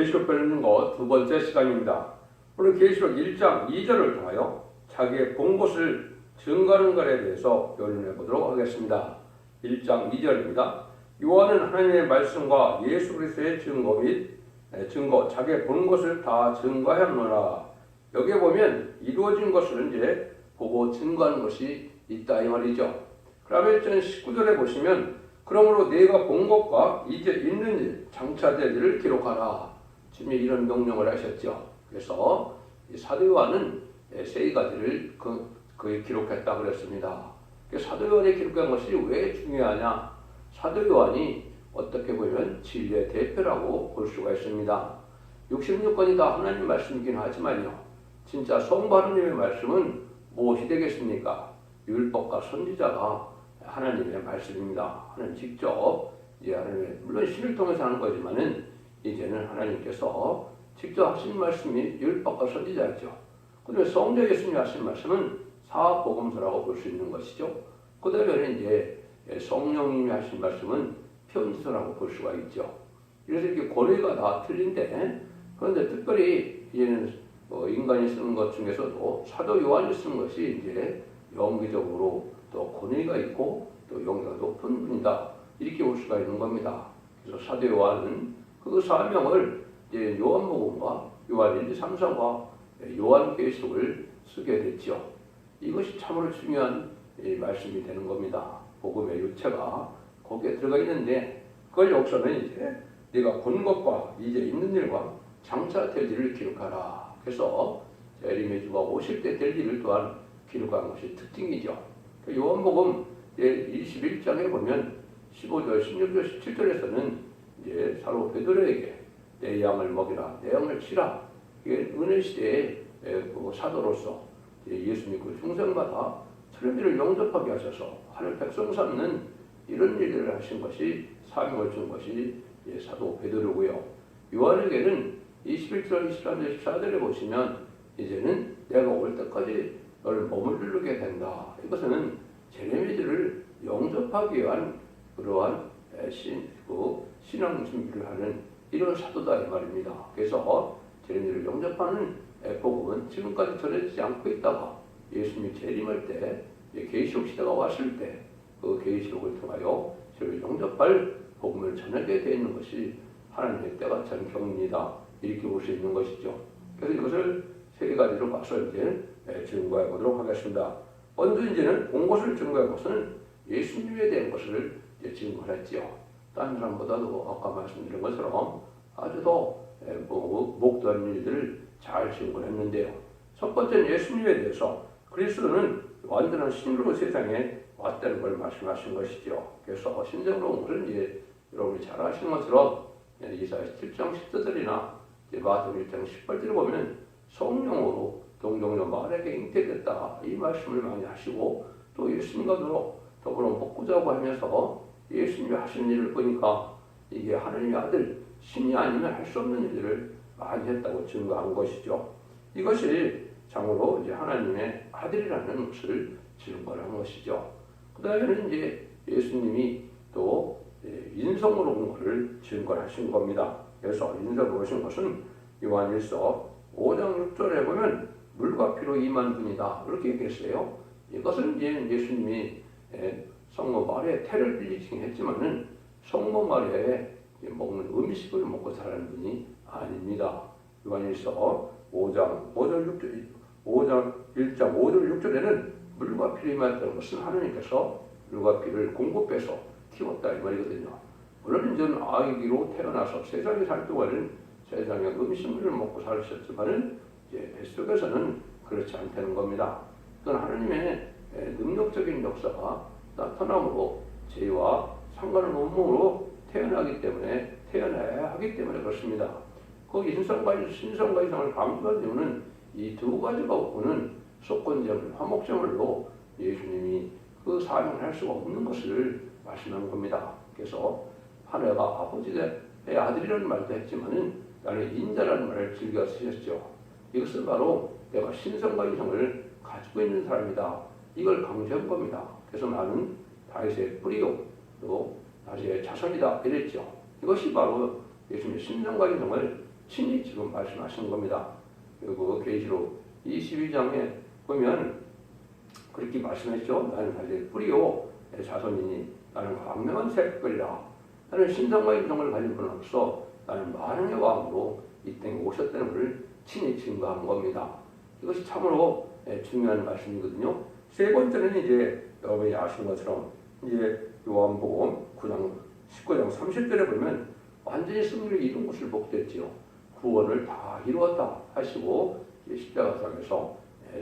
계시록 배우는 것 두 번째 시간입니다. 오늘 계시록 1장 2절을 통하여 자기의 본 것을 증거하는 것에 대해서 변론해 보도록 하겠습니다. 1장 2절입니다. 요한은 하나님의 말씀과 예수 그리스도의 증거, 자기의 본 것을 다 증거하였노라. 여기에 보면 이루어진 것을 이제 보고 증거하는 것이 있다 이 말이죠. 그러면 19절에 보시면 그러므로 내가 본 것과 이제 있는 일, 장차될 일을 기록하라. 주님이 이런 명령을 하셨죠. 그래서 사도 요한은 세 가지를 그에 기록했다 그랬습니다. 사도 요한이 기록한 것이 왜 중요하냐? 사도 요한이 어떻게 보면 진리의 대표라고 볼 수가 있습니다. 66권이 다 하나님 말씀이긴 하지만요. 진짜 성부 하나님의 말씀은 무엇이 되겠습니까? 율법과 선지자가 하나님의 말씀입니다. 하나님 직접 하나님의 물론 신을 통해서 하는 거지만은 이제는 하나님께서 직접 하신 말씀이 율법과 선지자였죠. 그런데 성자 예수님이 하신 말씀은 사복음서라고 볼 수 있는 것이죠. 그다음에 이제 성령님이 하신 말씀은 편지서라고 볼 수가 있죠. 그래서 이렇게 권위가 다 틀린데 그런데 특별히 이제는 인간이 쓰는 것 중에서도 사도 요한이 쓰는 것이 이제 영기적으로 또 권위가 있고 또 영예가 높은 분이다 이렇게 볼 수가 있는 겁니다. 그래서 사도 요한은 그 사명을 이제 요한복음과 요한 1, 2, 3, 4과 요한계시록을 쓰게 됐죠. 이것이 참으로 중요한 말씀이 되는 겁니다. 복음의 유체가 거기에 들어가 있는데 그걸 여기서는 이제 네가 본 것과 이제 있는 일과 장차 될 일을 기록하라. 그래서 에림의 주가 오실 때 될 일을 또한 기록한 것이 특징이죠. 요한복음 21장에 보면 15절, 16절, 17절에서는 이제 사도 베드로에게 내 양을 먹이라, 내 양을 치라. 이게 은혜 시대의 사도로서 예수 믿고 중생마다 틀림들을 영접하게 하셔서 하늘 백성 삼는 이런 일들을 하신 것이 사명을 준 것이 사도 베드로고요. 요한에게는 21절, 23절, 14절에 보시면 이제는 내가 올 때까지 너를 머무르게 된다. 이것은 제레미들을 영접하기 위한 그러한 신앙 준비를 하는 이런 사도다 이 말입니다. 그래서 제레미를 영접하는 복음은 지금까지 전해지지 않고 있다가 예수님이 재림할 때 계시록 시대가 왔을 때 그 계시록을 통하여 저를 영접할 복음을 전하게 되어 있는 것이 하나님의 때가 참 경입니다. 이렇게 볼 수 있는 것이죠. 그래서 이것을 세 가지로 봐서 이제 증거해 보도록 하겠습니다. 먼저 이제는 본 것을 증거한 것은 예수님에 대한 것을 증거했지요. 다른 사람보다도 아까 말씀드린 것처럼 아주 더 목도한 일들을 잘 증거했는데요. 첫 번째는 예수님에 대해서 그리스도는 완전한 신으로 세상에 왔다는 걸 말씀하신 것이죠. 그래서 신적으로 온 것은 이제 여러분이 잘 아시는 것처럼 이사야 7장 14절이나 마태복음 1장 18절을 보면 성령으로 동정녀 마리아에게 잉태됐다 이 말씀을 많이 하시고 또 예수님과 더불어 먹고 자고 하면서 예수님이 하신 일을 보니까 이게 하나님의 아들 신이 아니면 할 수 없는 일들을 많이 했다고 증거한 것이죠. 이것이 참으로 이제 하나님의 아들이라는 것을 증거한 것이죠. 그 다음에는 이제 예수님이 또 인성으로 온 것을 증거하신 겁니다. 그래서 인성으로 오신 것은 요한일서 5장 6절에 보면 물과 피로 임한 분이다 이렇게 얘기했어요. 이것은 이제 예수님이 성모 마리아의 태를 빌리긴 했지만은 성모 마리아의 먹는 음식을 먹고 살아는 분이 아닙니다. 요한일서 5장 1장 5절 6절에는 물과 피를 임하였다는 것은 하나님께서 물과 피를 공급해서 키웠다 이 말이거든요. 물론 이제는 아기로 태어나서 세상에 살 동안은 세상의 음식물을 먹고 살으셨지만은 이제 뱃속에서는 그렇지 않다는 겁니다. 그건 하나님의 능력적인 역사가 나타남으로 죄와 상관없는 온몸으로 태어나야 하기 때문에 그렇습니다. 그 신성과 이성을 강조한 이유는 이 두 가지가 오는 속건제물, 화목제물로 예수님이 그 사명을 할 수가 없는 것을 말씀한 겁니다. 그래서 하나가 아버지의 아들이라는 말도 했지만은 나는 인자라는 말을 즐겨 쓰셨죠. 이것은 바로 내가 신성과 이성을 가지고 있는 사람이다. 이걸 강조한 겁니다. 그래서 나는 다윗의 뿌리요, 또 다윗의 자손이다 이랬죠. 이것이 바로 예수님의 신성과 이성을 친히 지금 말씀하시는 겁니다. 그리고 계시록 22장에 보면 그렇게 말씀했죠. 나는 사실 뿌리요 자손이니 나는 광명한 새끼리라. 나는 신성과 인성을 가진 분으로서 나는 만왕의 왕으로 이 땅에 오셨다는 것을 친히 증거한 겁니다. 이것이 참으로 중요한 말씀이거든요. 세 번째는 이제 여러분이 아시는 것처럼 이제 요한복음 19장 30절에 보면 완전히 승리를 이룬 것을 복됐지요. 구원을 다 이루었다 하시고 십자가상에서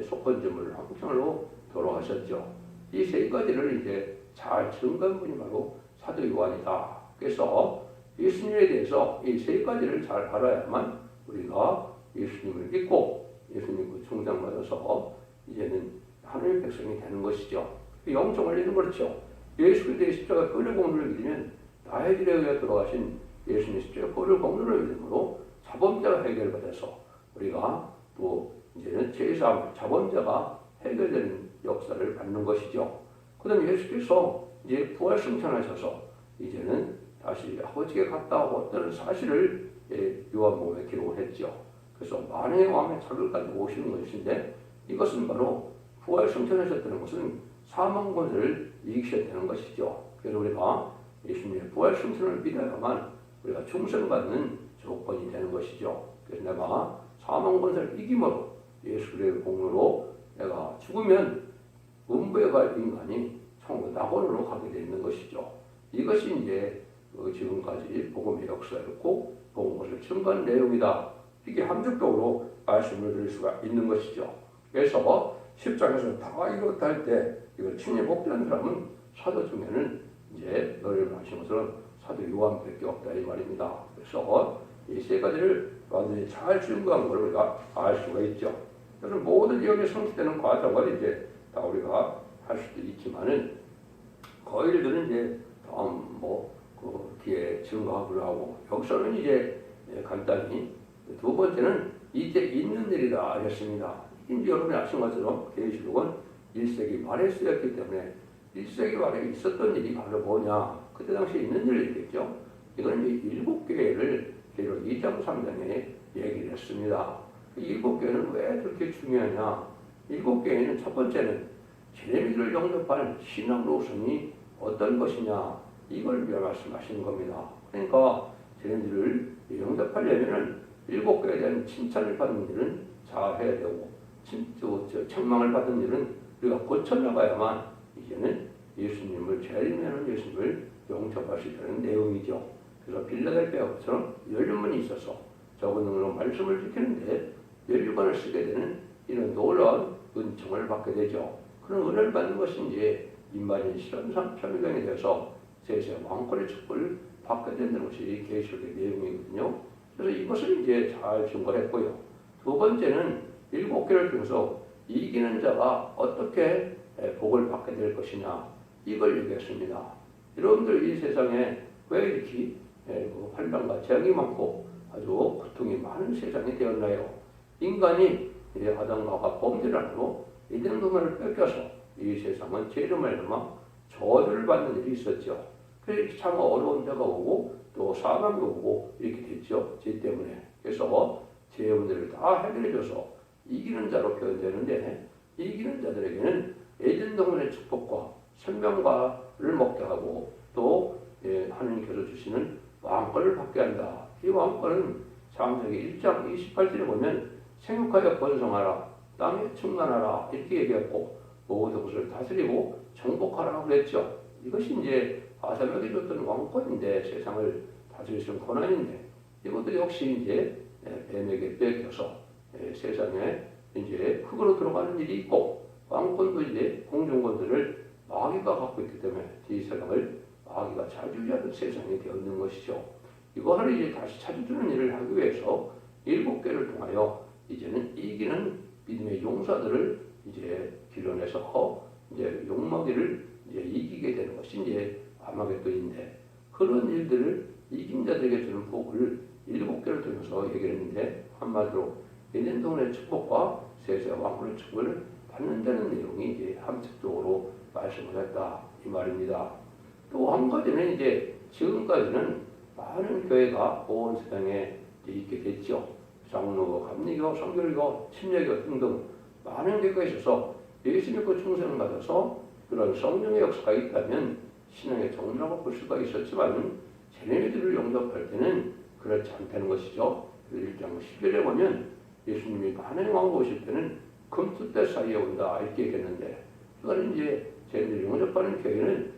속건제물을 황청으로 돌아가셨죠. 이 세 가지를 이제 잘 증거한 분이 바로 사도 요한이다. 그래서 예수님에 대해서 이 세 가지를 잘 알아야만 우리가 예수님을 믿고 예수님을 충성받아서 이제는 하나님의 백성이 되는 것이죠. 영적 원리는 그렇죠. 예수 그리스도의 십자가 보혈의 공로를 믿으면 나의 길에 의해 돌아가신 예수님의 십자가 보혈의 공로를 믿음으로 자범자가 해결받아서 우리가 또 이제는 제3 자범자가 해결되는 역사를 받는 것이죠. 그다음 예수께서 이제 부활 승천하셔서 이제는 다시 아버지께 갔다 왔다는 사실을 요한복음에 기록을 했죠. 그래서 만왕의 왕의 자격을 가지고 오시는 것인데 이것은 바로 부활 승천하셨다는 것은 사망 권세를 이기셨다는 것이죠. 그래서 우리가 예수님의 부활 승천을 믿어야만 우리가 충성받는 조건이 되는 것이죠. 그래서 내가 사망 권세를 이김으로 예수 그리스도의 공로로 내가 죽으면 음부에 갈 인간이 천국 낙원으로 가게 되는 것이죠. 이것이 이제 지금까지 복음의 역사였고 복음을 증거한 내용이다. 이게 함축적으로 말씀을 드릴 수가 있는 것이죠. 그래서 10장에서 다 이렇다 할 때 이걸 친히 복되는 사람은 사도 중에는 이제 너를 하신 것처럼 사도 요한밖에 없다 이 말입니다. 그래서 이 세 가지를 완전히 잘 증거한 것을 우리가 알 수가 있죠. 그래서 모든 여기 성취되는 과정을 이제 다 우리가 할 수도 있지만은 거의들은 이제 다음 그 뒤에 증거하기로 하고 여기서는 이제 간단히 두 번째는 이제 있는 일이라 하셨습니다. 이제 여러분이 아신 것처럼 계시록은 1세기 말에 쓰였기 때문에 1세기 말에 있었던 일이 바로 뭐냐? 그때 당시에 있는 일이겠죠. 이건 이제 7교회를 계시록 2장 3장에 얘기를 했습니다. 그 7교회는 왜 그렇게 중요하냐? 7교회는 첫 번째는 제레미야를 영접한 신앙 노선이 어떤 것이냐? 이걸 말씀하시는 겁니다. 그러니까 제레미야를 영접하려면은 7교회에 대한 칭찬을 받는 일은 잘 해야 되고 책망을 받은 일은 우리가 고쳐나가야만 이제는 예수님을 재림하는 예수님을 영접할 수 있다는 내용이죠. 그래서 빌라델피아처럼 연륜문이 있어서 적은 능력으로 말씀을 지키는데 연륜관을 쓰게 되는 이런 놀라운 은총을 받게 되죠. 그런 은혜를 받는 것이 이제 인마린 실현상 편의병에 대해서 세세 왕권의 축복을 받게 된다는 것이 계시록의 내용이거든요. 그래서 이것을 이제 잘 증거했고요. 두 번째는 7교회를 통해서 이기는 자가 어떻게 복을 받게 될 것이냐 이걸 얘기했습니다. 여러분들 이 세상에 왜 이렇게 환난과 재앙이 많고 아주 고통이 많은 세상이 되었나요? 인간이 아담과 하와 범죄란으로 에덴 동산을 뺏겨서 이 세상은 죄로 말미암아 저주를 받는 일이 있었죠. 그래서 참 어려운 때가 오고 또 사망이 오고 이렇게 됐죠. 죄 때문에. 그래서 죄의 문제를 다 해결해줘서 이기는 자로 표현되는데 이기는 자들에게는 에덴 동산의 축복과 생명과를 먹게 하고 또 하나님께서 주시는 왕권을 받게 한다. 이 왕권은 창세기 1장 28절에 보면 생육하여 번성하라 땅에 충만하라 이렇게 얘기했고 모든 것을 다스리고 정복하라고 그랬죠. 이것이 이제 아담에게 줬던 왕권인데 세상을 다스릴 수 있는 권한인데 이것도 역시 이제 뱀에게 뺏겨서 세상에 이제 흙으로 들어가는 일이 있고 왕권도 이제 공중권들을 마귀가 갖고 있기 때문에 이 세상을 마귀가 차지하는 세상이 되었는 것이죠. 이거를 이제 다시 찾아주는 일을 하기 위해서 7교회를 통하여 이제는 이기는 믿음의 용사들을 이제 길러내서 이제 욕먹이를 이제 이기게 되는 것이 이제 아마겟돈인데 그런 일들을 이긴 자들에게 주는 복을 7교회를 통해서 얘기했는데 한마디로 에덴 동산의 축복과 세세 왕권의 축복을 받는다는 내용이 이제 함축적으로 말씀을 했다 이 말입니다. 또 한 가지는 이제 지금까지는 많은 교회가 온 세상에 있게 됐죠. 장로교, 감리교, 성결교, 침례교 등등 많은 교회가 있어서 예수 믿고 충성을 받아서 그런 성령의 역사가 있다면 신앙의 정리라고 볼 수가 있었지만 쟤네들을 영접할 때는 그렇지 않다는 것이죠. 1장 10절에 보면 예수님이 많은 왕국 오실 때는 금투대 사이에 온다 이렇게 얘기했는데 그거는 이제 쟤네들을 영접하는 교회는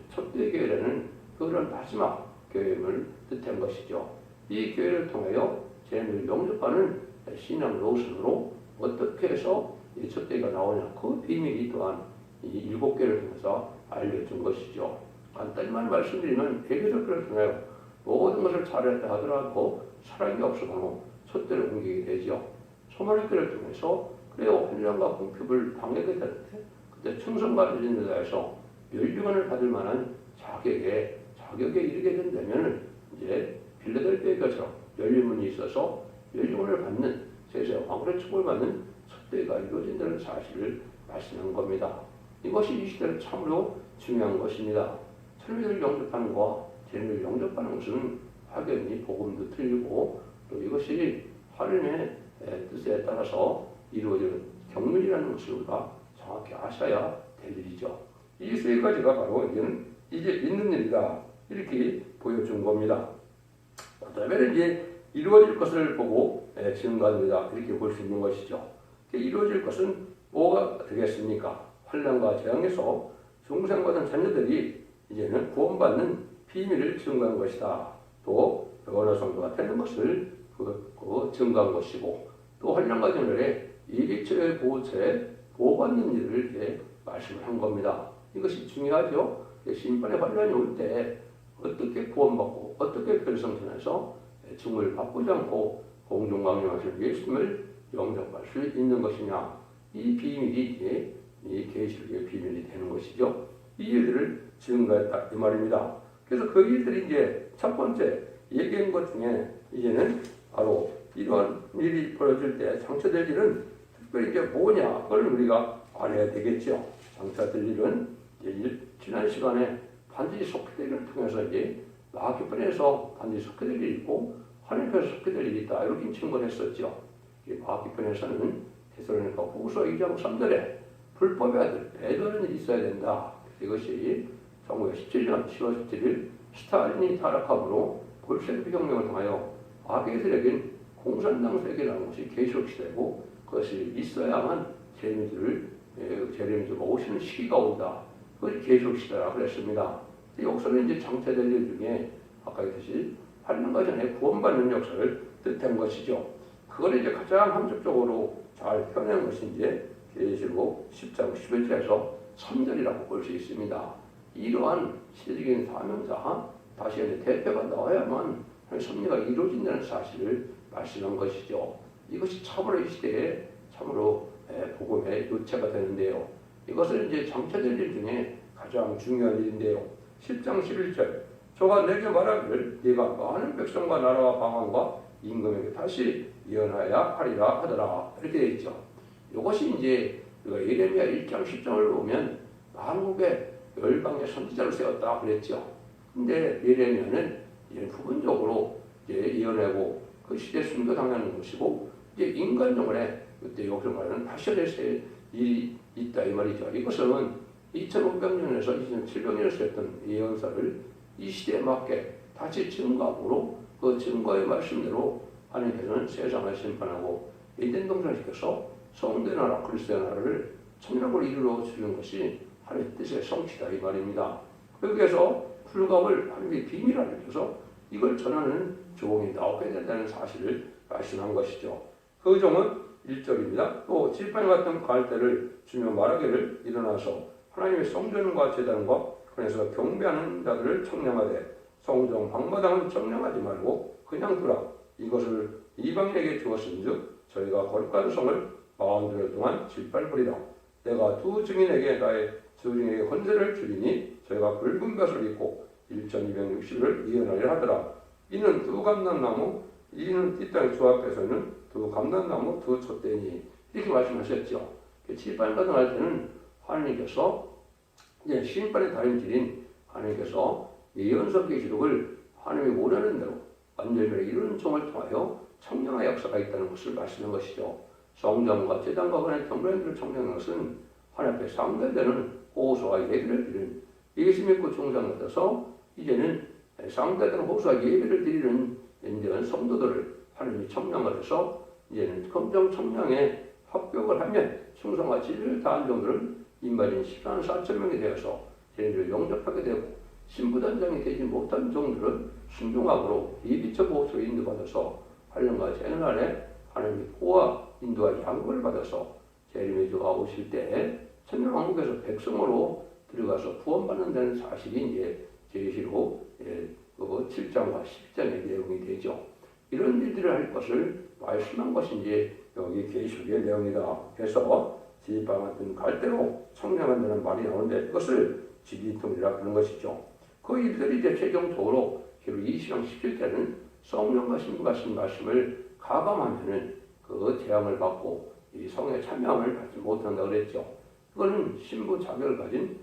첫대 교회라는 그런 마지막 교회임을 뜻한 것이죠. 이 교회를 통하여 쟤네들을 영접하는 신앙 노선으로 어떻게 해서 이 첫대가 나오냐 그 비밀이 또한 이 7개를 통해서 알려준 것이죠. 간단히만 말씀드리면 에베소교를 통하여 모든 것을 잘했다 하더라도 사랑이 없어도 첫대를 옮기게 되죠. 소마리교를 통해서 그래요 환란과 궁핍을 당하게 되는데 그때 충성과 열심을 다해서 멸류관을 받을 만한 자격에 이르게 된다면 이제 빌라델피아 교회처럼 열림문이 있어서 멸류관을 받는 세세 왕의 축복을 받는 첫대가 이루어진다는 사실을 말씀한 겁니다. 이것이 이 시대는 참으로 중요한 것입니다. 철미들을 영접하는 것과 쟤네를 영접하는 것은 확연히 복음도 틀리고 또 이것이 하나님의 뜻에 따라서 이루어지는 경륜이라는 것을 우리가 정확히 아셔야 될 일이죠. 이 세 가지가 바로 이제 있는 일이다 이렇게 보여준 겁니다. 그 다음에는 이제 이루어질 것을 보고 증거합니다 이렇게 볼 수 있는 것이죠. 이루어질 것은 뭐가 되겠습니까? 환난과 재앙에서 중생받은 자녀들이 이제는 구원받는 비밀을 증거한 것이다. 또 어느 성도가 되는 것을 증거한 것이고 또 환난과 재앙에 이리처의 보호처에 보호받는 일을 이렇게 말씀을 한 겁니다. 이것이 중요하죠. 심판의 환난이 올 때 어떻게 구원받고 어떻게 별성전해서 증을 바꾸지 않고 공중강림하실 예수님을 영접할 수 있는 것이냐 이 비밀이 이 계시록의 비밀이 되는 것이죠. 이 일들을 증거했다 이 말입니다. 그래서 그 일들이 이제 첫 번째 얘기한 것 중에 이제는 바로 이런 일이 벌어질 때 장차될 일은 특별히 이제 뭐냐 그걸 우리가 알아야 되겠죠. 장차될 일은 이제 지난 시간에 반드시 속회되기를 통해서 이제 마귀편에서 반드시 속회될 일이 있고 하나님께서 속회될 일이 있다 이렇게 증거를 했었죠. 마귀편에서는 데살로니가 후서 2장 3절에 불법의 아들 베드로는 있어야 된다. 이것이 1917년 10월 17일 스탈린이 타락함으로 볼셰비크 혁명을 통하여 악의 세력인 공산당 세력이라는 것이 계시록 시대고 그것이 있어야만 제레미드가 오시는 시기가 온다. 그것이 계시록 시대라고 그랬습니다. 여기서는 이제 장차될 일 중에 아까 했듯이 8년간 전에 구원받는 역사를 뜻한 것이죠. 그걸 이제 가장 함축적으로 잘 표현한 것이 이제 계시록 10장 11절에서 3절이라고 볼 수 있습니다. 이러한 시대적인 사명자, 다시 이제 대표가 나와야만 섭리가 이루어진다는 사실을 말씀한 것이죠. 이것이 참으로 이 시대에 참으로 복음의 요체가 되는데요. 이것은 이제 장차될 일 중에 가장 중요한 일인데요. 10장 11절 저가 내게 말하기를 네가 많은 백성과 나라와 방언과 임금에게 다시 예언하여야 하리라 하더라 이렇게 되어 있죠. 이것이 이제 예레미야 1장 10절을 보면 한국의 열방의 선지자를 세웠다 그랬죠. 근데 예레미야는 이제 부분적으로 이제 예언하고 그 시대 순교당하는 것이고 이제 인간적으로 그때 여기서 말하는 파셔의 일이 있다 이 말이죠. 이것은 2500년에서 2700년에 쓰였던 예언서를 이 시대에 맞게 다시 증거함으로 그 증거의 말씀대로 하나님께서는 세상을 심판하고 에덴 동산을 시켜서 성대 나라 그리스도의 나라를 천국으로 이루어 주는 것이 하나님의 뜻의 성취다 이 말입니다. 여기에서 불가을 하나님의 비밀을 알려줘서 이걸 전하는 종이 나오게 된다는 사실을 말씀한 것이죠. 그 종은 1절입니다. 또 지팡이 같은 갈대를 주며 말하기를 일어나서 하나님의 성전과 제단과 그래서 경배하는 자들을 청량하되 성전 방마당은 청량하지 말고 그냥 두라. 이것을 이방인에게 주었은즉 저희가 거룩한 성을 40절 동안 짓밟으리라. 내가 두 증인에게 나의 두 증인에게 권세를 주리니 저희가 붉은 벼슬을 입고 1260을 이어나려 하더라. 이는 두 감람나무 이는 이 땅의 주 앞에서는 두 감람나무 두 촛대니 이렇게 말씀하셨죠. 짓밟아서 할 때는 하나님께서 이제 심판의 달인 길인 하나님께서 예언서 계시록을 하나님이 원하는 대로 완전히 이런 종을 통하여 청량의 역사가 있다는 것을 말씀한 것이죠. 성전과 제단과 간의 경배를 청량한 것은 하나님께 상대되는 호소와 예배를 드리는 예수 믿고 중상받아서 이제는 상대되는 호소와 예배를 드리는 인정한 성도들을 하나님이 청량을 해서 이제는 검정 청량에 합격을 하면 충성과 진리를 다한 종들은 인마린 14만 4천 명이 되어서 제인들을 영접하게 되고 신부단장이 되지 못한 종들은 순종함으로 예비처 보호소에 인도받아서 환란과 재난 안에 하나님의 보호와 인도와 양보를 받아서 재림의 주가 오실 때 천년왕국에서 백성으로 들어가서 구원받는 데는 사실이 이제 제시로 7장과 10장의 내용이 되죠. 이런 일들을 할 것을 말씀한 것이 이제 여기 계시록의 내용이다. 해서 지휘방 같은 갈대로 청량한다는 말이 나오는데 그것을 지휘통이라 하는 것이죠. 그 일들이 이제 최종적으로 20장 17절은 성령과 신부가 하신 말씀을 가감하면은 그 재앙을 받고 이 성의 참여함을 받지 못한다고 그랬죠. 그거는 신부 자격을 가진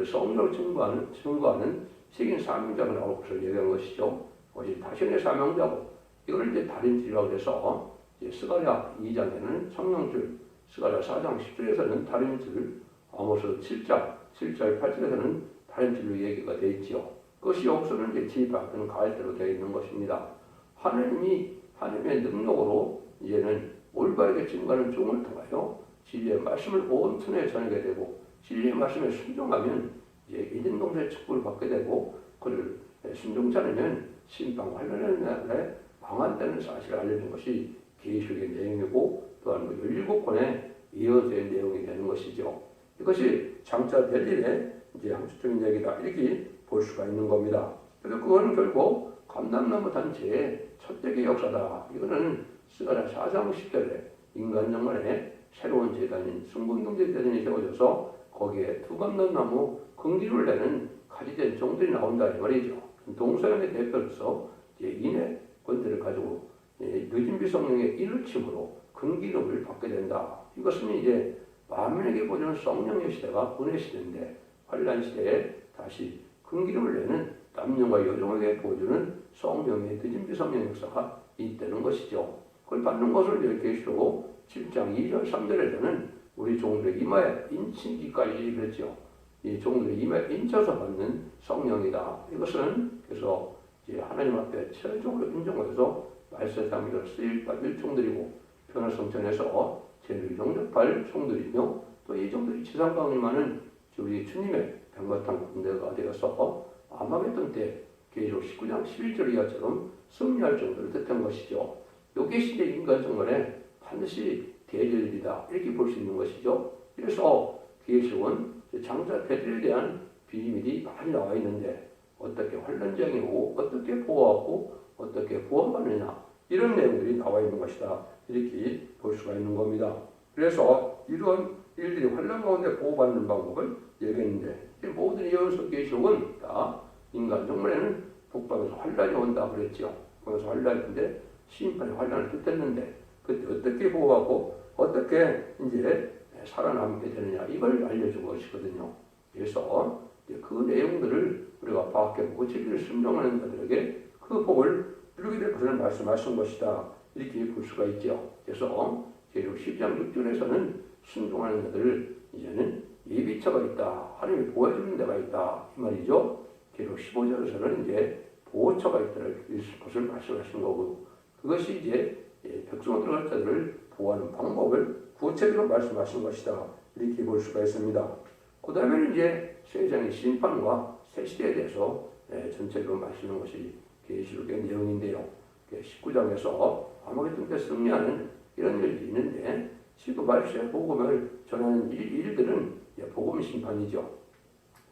성령을 증거하는 책임 사명자가 나올 것을 얘기한 것이죠. 그것이 다신의 사명자고 이걸 이제 달인줄이라고 해서 스가랴 2장에는 성령줄, 스가랴 4장 10절에서는 달인줄, 아모스 7장 7절 8절에서는 달인줄로 얘기가 되어 있지요. 그것이 여기서는 이제 지휘받은 가이드로 되어 있는 것입니다. 하나님의 능력으로 이제는 올바르게 증거하는 종을 통하여 진리의 말씀을 온 턴에 전하게 되고 진리의 말씀에 순종하면 이제 이전 동서의 축복을 받게 되고 그를 순종치 않으면 심판 환란의 날에 망한다는 사실을 알려준 것이 계시록의 내용이고 또한 17권의 예언서의 내용이 되는 것이죠. 이것이 장차 될 일의 이제 함축적인 얘기다 이렇게 볼 수가 있는 겁니다. 그래서 그거는 결국 감람나무 단체의 첫대의 역사다. 이거는 스가랴 4장 10절에 인간 정말에 새로운 제단인 순금동제 제단이 세워져서 거기에 두 감람나무 긍지를 내는 가지된 종들이 나온다 이 말이죠. 동서양의 대표로서 인의 권세를 가지고 늦은비 성령의 일으킴으로 근기름을 받게 된다. 이것은 이제 만민에게 보여주는 성령의 시대가 은혜 시대인데 환란 시대에 다시 근기름을 내는 남녀와 여종에게 보여주는 성령의 늦은비 성령 역사가 있다는 것이죠. 그걸 받는 것을 이렇게 계시록 7장 2절 3절에서는 우리 종들의 이마에 인치기까지 그랬죠. 이 종들의 이마에 인쳐서 받는 성령이다. 이것은 그래서 이제 하나님 앞에 최종으로 인정해서 말세상으로 쓰일받을 종들이고 변화성전에서 죄를 용접할 종들이며 또 이 종들이 지상 가운데만은 우리 주님의 병거탄 군대가 되어서 아마겟돈 때 계시록 19장 11절 이하처럼 승리할 정도를 뜻한 것이죠. 이것이 이제 인간 정말에 반드시 대절이다 이렇게 볼 수 있는 것이죠. 그래서 계시록은 장차 대절에 대한 비밀이 많이 나와 있는데 어떻게 환란장이 오고 어떻게 보호하고 어떻게 구원받느냐 이런 내용들이 나와 있는 것이다 이렇게 볼 수가 있는 겁니다. 그래서 이런 일들이 환란 가운데 보호받는 방법을 얘기했는데 모든 예언서 계시록은 다 인간 정말에는 북방에서 환란이 온다 그랬죠. 북방에서 환란인데 심판의 환란을 뜻했는데 그때 어떻게 보호하고 어떻게 이제 살아남게 되느냐 이걸 알려준 것이거든요. 그래서 그 내용들을 우리가 파악해보고 진리를 순종하는 자들에게 그 복을 누리게 될 것을 말씀하신 것이다 이렇게 볼 수가 있죠. 그래서 계시록 10장 6절에서는 순종하는 자들 이제는 예비처가 있다. 하나님이 보호해주는 데가 있다 이 말이죠. 계시록 15절에서는 이제 보호처가 있다는 것을 말씀하신 거고 그것이 이제 백성으로 들어갈 자들을 보호하는 방법을 구체적으로 말씀하신 것이다 이렇게 볼 수가 있습니다. 그 다음에는 이제 세상의 심판과 새 시대에 대해서 전체적으로 말씀하는 것이 계시록의 내용인데요. 19장에서 아마겟돈 때 승리하는 이런 일이 있는데 지금 말씀의 복음을 전하는 일들은 복음 심판이죠.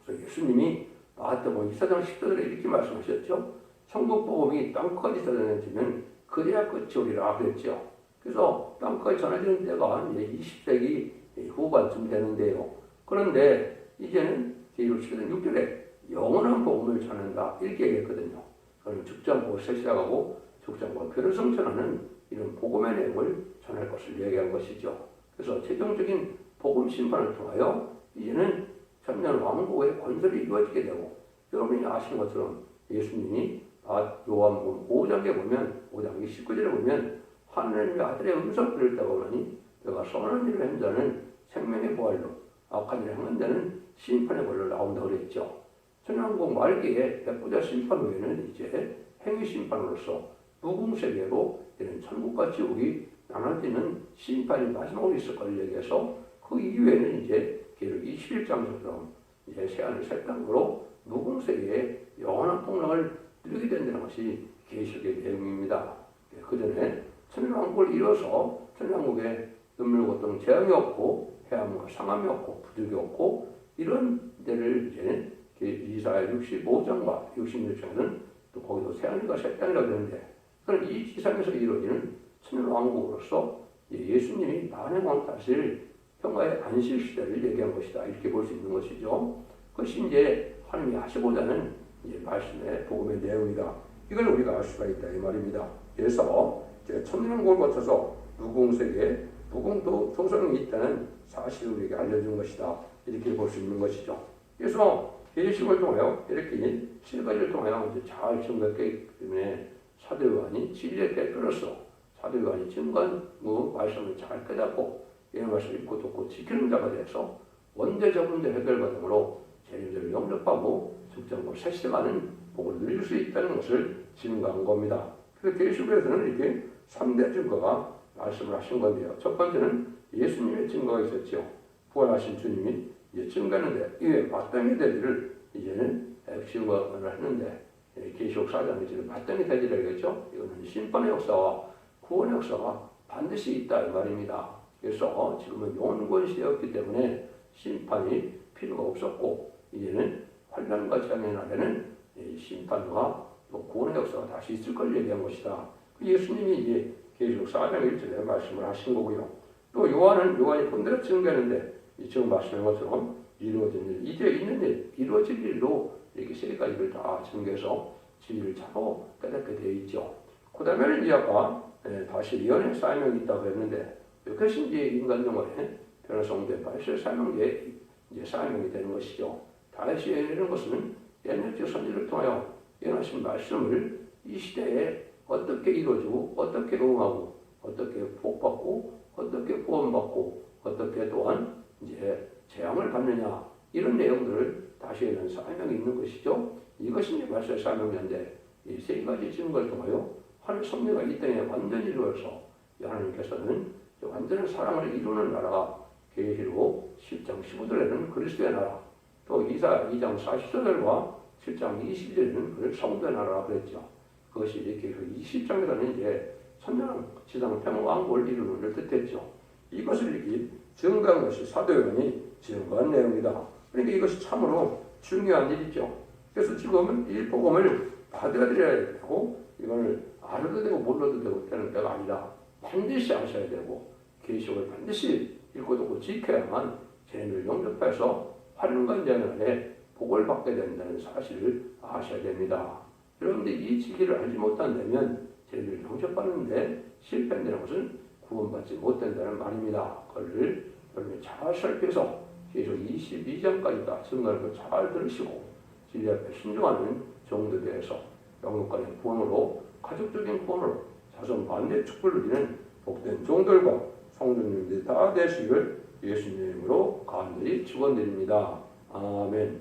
그래서 예수님이 마태복음 24장 10절에 이렇게 말씀하셨죠. 천국 복음이 땅까지 전해지면 그래야 끝이 오리라 그랬죠. 그래서 땅까지 전해지는 때가 이제 20세기 후반쯤 되는데요. 그런데 이제는 계시록 6절에 영원한 복음을 전한다 이렇게 얘기했거든요. 그럼 죽장보고 세시작하고 죽장보고 변호성 전하는 이런 복음의 내용을 전할 것을 얘기한 것이죠. 그래서 최종적인 복음 심판을 통하여 이제는 천년 왕국의 건설이 이루어지게 되고 여러분이 아시는 것처럼 예수님이 요한복음 5장에 보면 5장 19절에 보면 하나님의 아들의 음성을 들을 때 보니 내가 선한 일을 한 자는 생명의 부활로 악한 일을 한 자는 심판의 벌로 나온다고 그랬죠. 천연왕국 말기에 백부자 심판 후에는 이제 행위 심판으로서 무궁세계로 이런 천국과 지옥이 나눠지는 심판이 마지막으로 있을 것을 얘기해서 그 이후에는 이제 계속 21장처럼 이제 새하늘 새 땅으로 무궁세계의 영원한 풍랑을 누리게 된다는 것이 계시록의 내용입니다. 그 전에 천연왕국을 이뤄서 천연왕국에 눈물 고통 재앙이 없고 해함과 상함이 없고 부득이 없고 이런 데를 이제 이사야 65장과 66장은 또 거기도 새하늘과 새 땅이라고 되는데 그런 이 지상에서 이루어지는 천연왕국으로서 예수님이 만행 왕따실 평화의 안식 시대를 얘기한 것이다 이렇게 볼 수 있는 것이죠. 그것이 이제 하나님이 하시고자 이제 말씀의 복음의 내용이다. 이걸 우리가 알 수가 있다 이 말입니다. 그래서 천년왕국을 거쳐서 무궁세계, 무궁도 도성이 있다는 사실을 우리에게 알려준 것이다. 이렇게 볼 수 있는 것이죠. 그래서 계시록을 통하여 이렇게 세 가지를 통하여 이제 잘 증거했기 때문에 사도 요한이 진리의 대표로서 사도 요한이 증거한 말씀을 잘 깨닫고 이 말씀을 읽고 듣고 지키는 자가 돼서 원죄적 문제 해결 과정으로 죄인들을 영접하고 적정고 세심하는 복을 누릴 수 있다는 것을 증거한 겁니다. 그래서 계시록에서는 이렇게 3대 증거가 말씀을 하신 건데요. 첫 번째는 예수님의 증거가 있었죠. 부활하신 주님이 이제 증거하는데 이에 마땅히 될 일을 이제는 증거를 하는데 계시록 4장에 지금 마땅히 될 일이겠죠. 이거는 심판의 역사와 구원의 역사가 반드시 있다 이 말입니다. 그래서 지금은 영원권 시대였기 때문에 심판이 필요가 없었고 이제는 환난과 재앙의 날에는 심판과 또 구원의 역사가 다시 있을 걸 얘기한 것이다. 예수님이 이제 계시록 4장 1절에 말씀을 하신 거고요. 또 요한이 본대로 증거하는데 지금 말씀한 것처럼 이루어진 일, 이제 있는 일, 이루어질 일로 이렇게 세 가지를 다 증거해서 진리를 차고 깨닫게 되어 있죠. 그 다음에는 이제 아까 다시 예언의 사명이 있다고 했는데 그것이 이제 인간 영혼의 변화성된 발실 사명의 이제 사명이 되는 것이죠. 다시 예언이라는 것은 옛날 선지를 통하여 예언하신 말씀을 이 시대에 어떻게 이루어지고 어떻게 응하고 어떻게 복받고 어떻게 구원받고 어떻게 또한 이제 재앙을 받느냐 이런 내용들을 다시 예언 사명이 있는 것이죠. 이것이 이제 말씀 사명인데 이 세 가지 증거를 통하여 하늘 섭리가 이 땅에 완전히 이루어서 하나님께서는 완전한 사랑을 이루는 나라가 계시록 10장 15절에는 그리스도의 나라 또 이사 2장 40절과 7장 20절에는 성도의 나라라고 그랬죠. 그것이 이제 계시록 20장에서는 이제 천년 지상 평왕국을 이루는 걸 뜻했죠. 이것을 이렇게 증거한 것이 사도 요한이 증거한 내용이다. 그러니까 이것이 참으로 중요한 일이죠. 그래서 지금은 이 복음을 받아들여야 되고 이걸 알아도 되고 몰라도 되고 되는 때가 아니라 반드시 아셔야 되고 계시록을 반드시 읽고 듣고 지켜야만 죄인을 영접해서 환난과 재앙에 복을 받게 된다는 사실을 아셔야 됩니다. 여러분들 이 진리를 알지 못한다면 죄인을 영접하는데 실패한다는 것은 구원받지 못된다는 말입니다. 그걸 여러분이 잘 살펴서 계시록 22장까지 다 증거하는 걸 잘 들으시고 진리 앞에 순종하는 종들 대해서 영육간의 구원으로 가족적인 구원으로 자손 반대 축복을 누리는 복된 종들과 성도님들이 다 되시길 예수님의 이름으로 간절히 축원드립니다. 아멘.